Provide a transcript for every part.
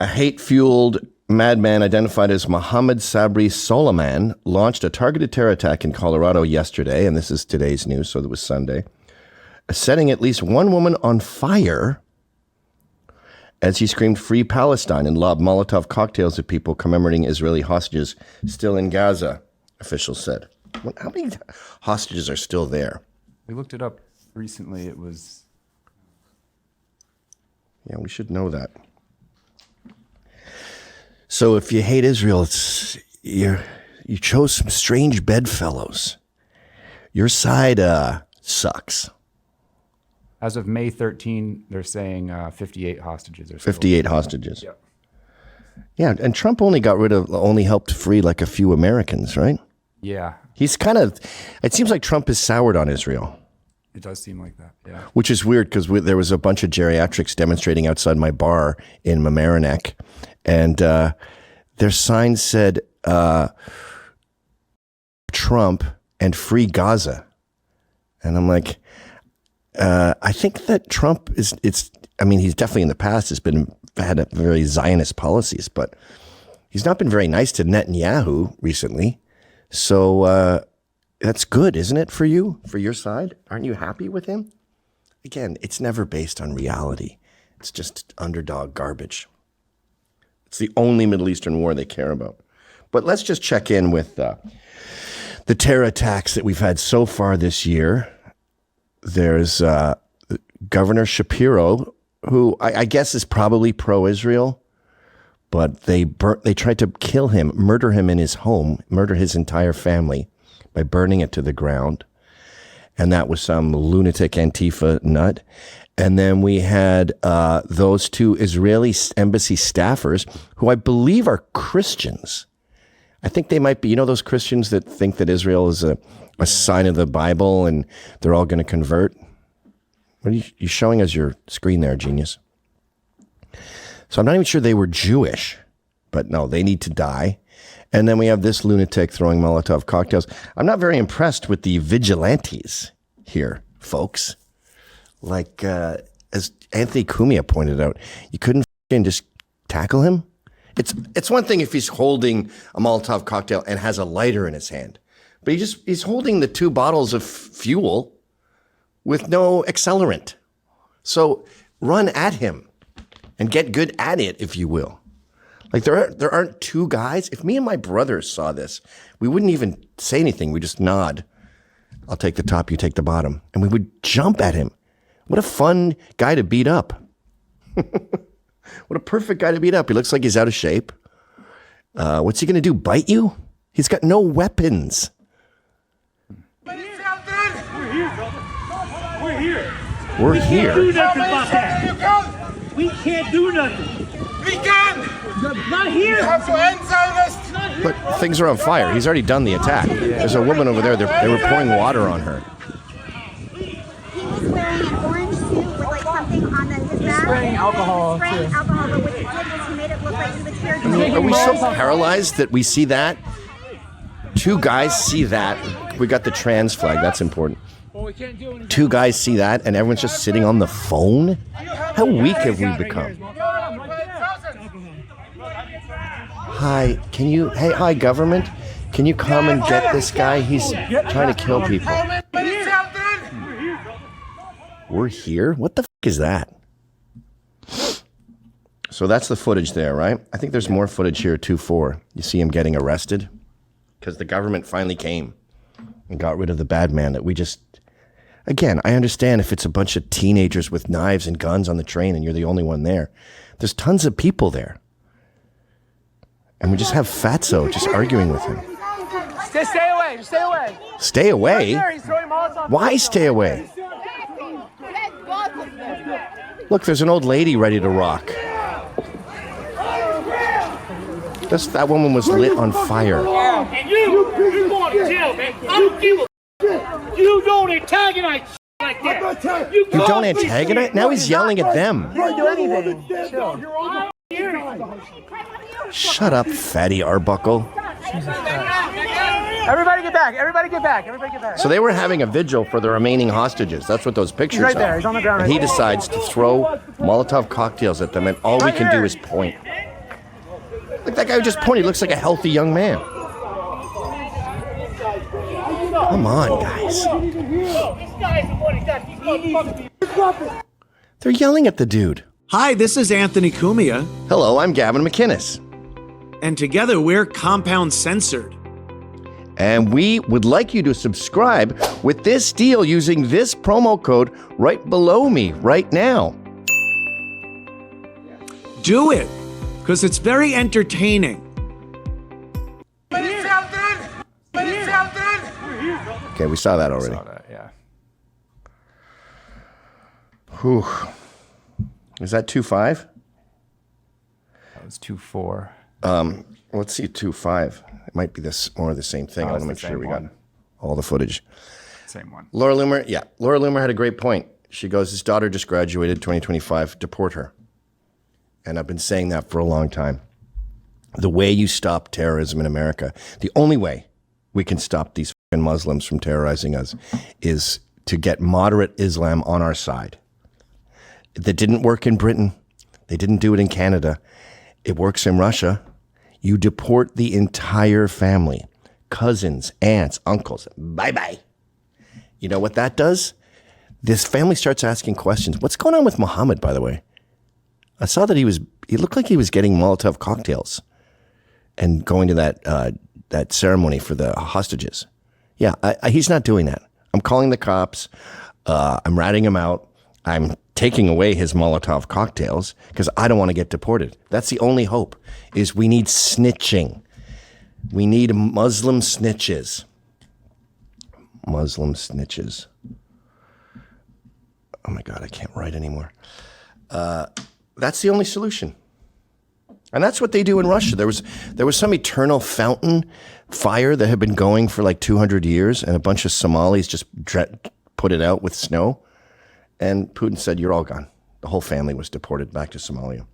A hate-fueled madman identified as Mohammed Sabri Soliman launched a targeted terror attack in Colorado yesterday, and this is today's news, so it was Sunday, setting at least one woman on fire as he screamed "Free Palestine" and lobbed Molotov cocktails at people commemorating Israeli hostages still in Gaza, officials said. How many hostages are still there? We looked it up recently. It was... Yeah, we should know that. So if you hate Israel, you chose some strange bedfellows. Your side sucks. As of May 13, they're saying 58 hostages. 58 hostages. Yep. Yeah, and Trump only helped free like a few Americans, right? Yeah. He's it seems like Trump is soured on Israel. It does seem like that, yeah. Which is weird because there was a bunch of geriatrics demonstrating outside my bar in Mamaroneck, and their signs said Trump and free Gaza. And I'm like, I think that Trump he's definitely in the past had very Zionist policies, but he's not been very nice to Netanyahu recently. So that's good, isn't it, for you, for your side? Aren't you happy with him? Again, it's never based on reality. It's just underdog garbage. It's the only Middle Eastern war they care about. But let's just check in with the terror attacks that we've had so far this year. There's Governor Shapiro, who I guess is probably pro-Israel, but they tried to kill him, murder him in his home, murder his entire family by burning it to the ground. And that was some lunatic Antifa nut. And then we had those two Israeli embassy staffers who I believe are Christians. I think they might be, those Christians that think that Israel is a sign of the Bible and they're all going to convert. What are you showing us your screen there, genius? So I'm not even sure they were Jewish, but no, they need to die. And then we have this lunatic throwing Molotov cocktails. I'm not very impressed with the vigilantes here, folks. Like, as Anthony Cumia pointed out, you couldn't just tackle him. It's one thing if he's holding a Molotov cocktail and has a lighter in his hand, but he's holding the 2 bottles of fuel with no accelerant. So run at him and get good at it, if you will. Like there aren't 2 guys. If me and my brothers saw this, we wouldn't even say anything. We just nod. I'll take the top, you take the bottom. And we would jump at him. What a fun guy to beat up. What a perfect guy to beat up. He looks like he's out of shape. What's he going to do, bite you? He's got no weapons. We're here, brother. We're here. We're We here. can't do nothing about that. We can't do nothing. We can! Not here. We have to end Zionists! Not here. But things are on fire. He's already done the attack. There's a woman over there. They were pouring water on her. He was wearing an orange suit with like something on his back. Spraying alcohol, Spraying too. alcohol, but what he did was he made it look like he was here. Are we so paralyzed that we see that? 2 guys see that. We got the trans flag. That's important. 2 guys see that, and everyone's just sitting on the phone? How weak have we become? Hi, government. Can you come and get this guy? He's trying to kill people. We're here? What the f*** is that? So that's the footage there, right? I think there's more footage here, too, you see him getting arrested? Because the government finally came and got rid of the bad man that we just... Again, I understand if it's a bunch of teenagers with knives and guns on the train and you're the only one there. There's tons of people there. And we just have Fatso just arguing with him. Stay away. Just stay away. Stay away? There, he's throwing Molotov. Why stay away? Look, there's an old lady ready to rock. That woman was lit on fire. And you're going to jail, man. I don't give a You don't antagonize like that. You don't antagonize? Now he's yelling at them. You didn't do anything. Chill. Shut up, fatty Arbuckle. Everybody get back. Everybody get back. Everybody get back. So they were having a vigil for the remaining hostages. That's what those pictures He's right are. there. He's on the ground And right he there. decides to throw Molotov cocktails at them, and all we can do is point. Look, that guy who just pointed looks like a healthy young man. Come on, guys. They're yelling at the dude. Hi, this is Anthony Cumia, Hello, I'm Gavin McInnes. and together we're Compound Censored. And we would like you to subscribe with this deal using this promo code right below me right now. Do it, because it's very entertaining. Okay, we saw that already. Saw that, yeah. Whew. Is that 2.5? That was 2-4. Let's see 2.5. It might be this more of the same thing. I want to make sure we got all the footage. Same one. Laura Loomer had a great point. She goes, his daughter just graduated 2025, deport her. And I've been saying that for a long time. The way you stop terrorism in America, the only way we can stop these fucking Muslims from terrorizing us is to get moderate Islam on our side. That didn't work in Britain. They didn't do it in Canada. It works in Russia. You deport the entire family, cousins, aunts, uncles. Bye-bye. You know what that does? This family starts asking questions. What's going on with Muhammad, by the way? I saw that he looked like he was getting Molotov cocktails and going to that ceremony for the hostages. Yeah, he's not doing that. I'm calling the cops. I'm ratting him out. I'm taking away his Molotov cocktails because I don't want to get deported. That's the only hope, is we need snitching. We need Muslim snitches. Muslim snitches. Oh my God, I can't write anymore. That's the only solution. And that's what they do in Russia. There was some eternal fountain fire that had been going for like 200 years, and a bunch of Somalis just put it out with snow. And Putin said, you're all gone. The whole family was deported back to Somalia.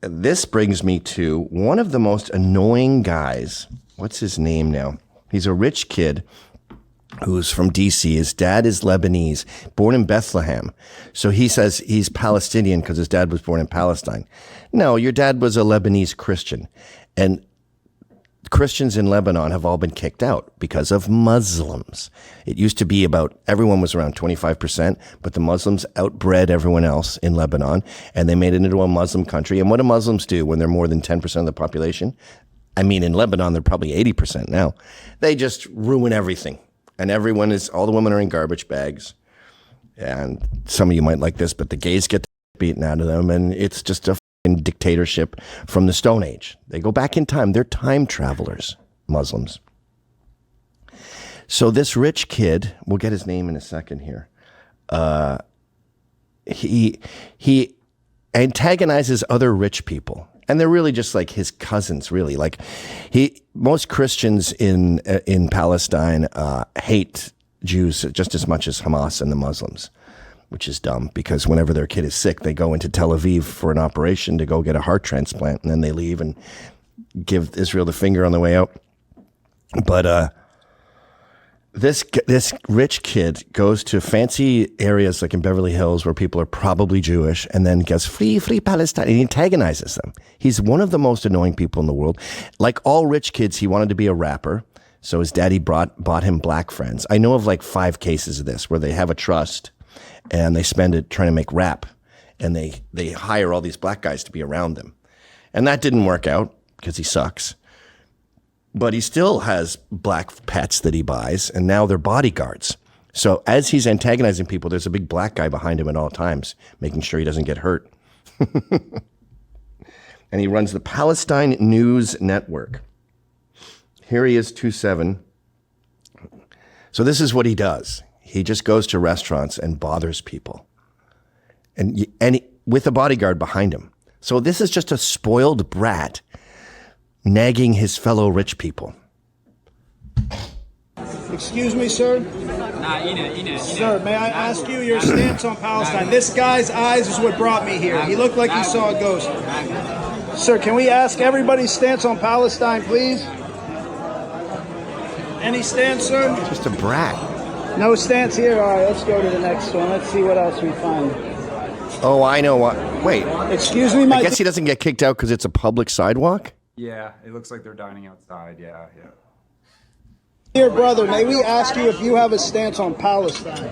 This brings me to one of the most annoying guys. What's his name now? He's a rich kid who's from DC. His dad is Lebanese, born in Bethlehem. So he says he's Palestinian because his dad was born in Palestine. No, your dad was a Lebanese Christian. And Christians in Lebanon have all been kicked out because of Muslims. It used to be everyone was around 25%, but the Muslims outbred everyone else in Lebanon, and they made it into a Muslim country. And what do Muslims do when they're more than 10% of the population? I mean, in Lebanon, they're probably 80% now. They just ruin everything. And all the women are in garbage bags. And some of you might like this, but the gays get beaten out of them, and it's just a dictatorship from the Stone Age. They go back in time. They're time travelers, Muslims. So this rich kid, we'll get his name in a second here. He antagonizes other rich people, and they're really just like his cousins. Really, like most Christians in Palestine hate Jews just as much as Hamas and the Muslims, which is dumb because whenever their kid is sick, they go into Tel Aviv for an operation to go get a heart transplant, and then they leave and give Israel the finger on the way out. But this rich kid goes to fancy areas like in Beverly Hills where people are probably Jewish, and then gets free Palestine, and he antagonizes them. He's one of the most annoying people in the world. Like all rich kids, he wanted to be a rapper. So his daddy bought him black friends. I know of like 5 cases of this where they have a trust and they spend it trying to make rap, and they hire all these black guys to be around them. And that didn't work out because he sucks. But he still has black pets that he buys, and now they're bodyguards. So as he's antagonizing people, there's a big black guy behind him at all times, making sure he doesn't get hurt. And he runs the Palestine News Network. Here he is, 2-7. So this is what he does. He just goes to restaurants and bothers people, and with a bodyguard behind him. So this is just a spoiled brat nagging his fellow rich people. Excuse me, sir? Sir, may I ask you your stance on Palestine? This guy's eyes is what brought me here. He looked like he saw a ghost. Sir, can we ask everybody's stance on Palestine, please? Any stance, sir? Just a brat. No stance here? All right, let's go to the next one. Let's see what else we find. Oh, I know what. Wait. Excuse me, my I guess he doesn't get kicked out because it's a public sidewalk? Yeah, it looks like they're dining outside. Yeah, yeah. dear brother, may we ask you if you have a stance on Palestine?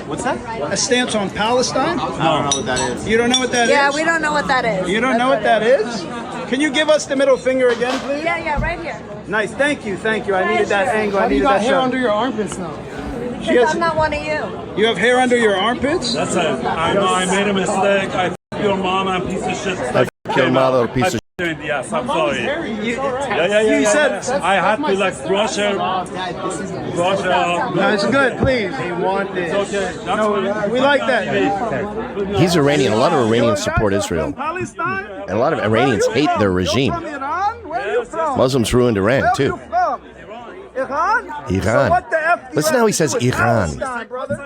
What's that? A stance on Palestine? I don't know what that is. You don't know what that is? Yeah, we don't know what that is. You don't know what that is? Can you give us the middle finger again, please? Yeah, right here. Nice, thank you. I needed that angle. How do you I needed got that hair shot. under your armpits now? She has- I'm not one of you. You have hair under your armpits? That's it. I know I made a mistake. I f*** your mom and piece of shit. I f*** your mother, piece of shit. Yes, I'm sorry. You Yeah. said I had to like brush her. no, it's good, please. He wanted it. Okay. No, we like that. He's Iranian. A lot of Iranians support Israel. Palestine? And a lot of Iranians hate their regime. From Iran? Where are you from? Muslims ruined Iran, Where are too. you from? Iran? Iran. So what the F do you Listen have how he to says do with Iran. Palestine, brother?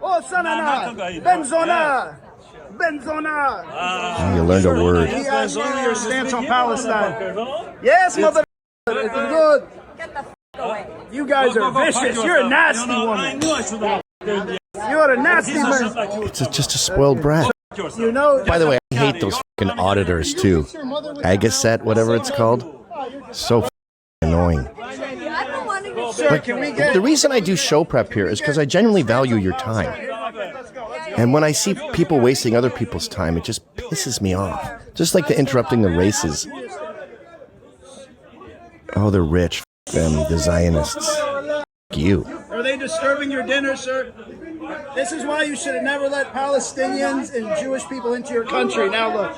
Oh, Sanana. Benzona. Benzona. You learned a word. He asked you your stance on Palestine. Yes, mother. It's good. Get the f away. You guys are vicious. You're a nasty woman. You're a nasty man. It's just a spoiled brat. You know. By the way, I hate those fucking auditors, too. Agaset, whatever it's called. So fucking annoying. Sir, can we get? The reason I do show prep here is because I genuinely value your time. And when I see people wasting other people's time, it just pisses me off. Just like the interrupting the races. Oh, they're rich. F them, the Zionists. F you. Are they disturbing your dinner, sir? This is why you should have never let Palestinians and Jewish people into your country. Now look.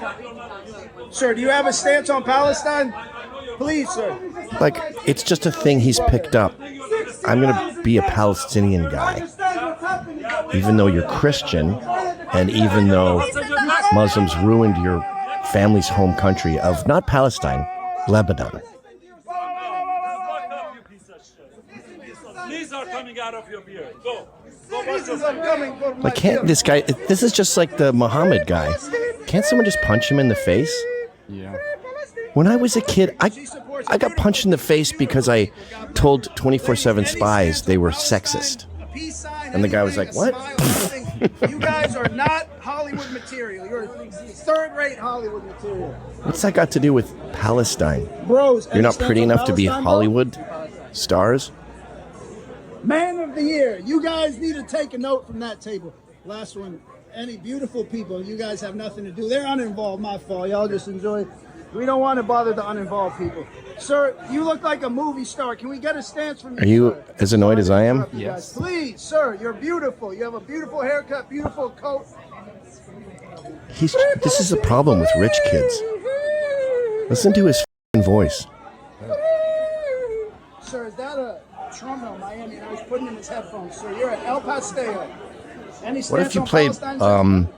Sir, do you have a stance on Palestine? Please, sir. Like, it's just a thing he's picked up. I'm going to be a Palestinian guy. Even though you're Christian, and even though Muslims ruined your family's home country of not Palestine, Lebanon. These are coming out of your beard. Go. Like, can't this guy, this is just like the Muhammad guy. Can't someone just punch him in the face? Yeah. When I was a kid, I got punched in the face because I told 24/7 spies they were sexist. And the guy was like, what? You guys are not Hollywood material. You're third-rate Hollywood material. What's that got to do with Palestine? Bros, You're not pretty enough to be Hollywood stars? Man of the year. You guys need to take a note from that table. Last one. Any beautiful people. You guys have nothing to do. They're uninvolved. My fault. Y'all just enjoy. We don't want to bother the uninvolved people. Sir, you look like a movie star. Can we get a stance from you? Are you sir? as annoyed as I am? Yes. Please, sir. You're beautiful. You have a beautiful haircut, beautiful coat. This is the problem with rich kids. Listen to his f***ing voice. Sir, is that a Toronto, Miami? I was putting in his headphones. Sir, you're at El Pastel. Any What if stance you on played Palestine,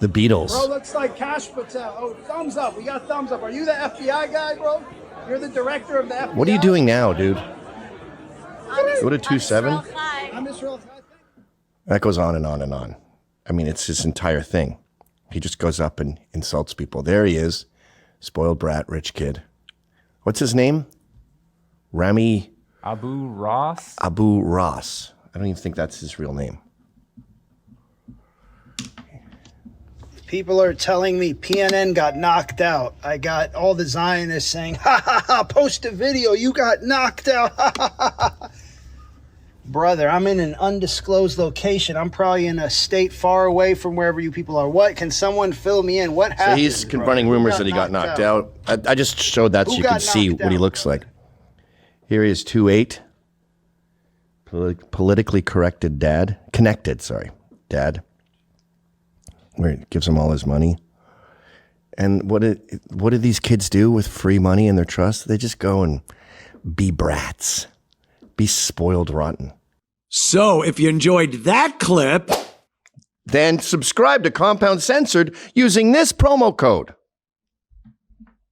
the Beatles? Bro, looks like Cash Patel. Oh, thumbs up. We got thumbs up. Are you the FBI guy, bro? You're the director of the FBI? What are you doing now, dude? Go to 2-7? I'm Israel. That goes on and on and on. I mean, it's his entire thing. He just goes up and insults people. There he is. Spoiled brat, rich kid. What's his name? Rami Abu Ross? Abu Ross. I don't even think that's his real name. People are telling me PNN got knocked out. I got all the Zionists saying, ha ha ha, post a video, you got knocked out, ha ha ha. Brother, I'm in an undisclosed location. I'm probably in a state far away from wherever you people are. What? Can someone fill me in? What happened? So he's confronting rumors that he got knocked out. I just showed that so you could see what he looks like. Here he is, 2'8". Politically corrected dad. Connected, dad. Where he gives him all his money. And what do these kids do with free money and their trust? They just go and be brats. Be spoiled rotten. So if you enjoyed that clip, then subscribe to Compound Censored using this promo code.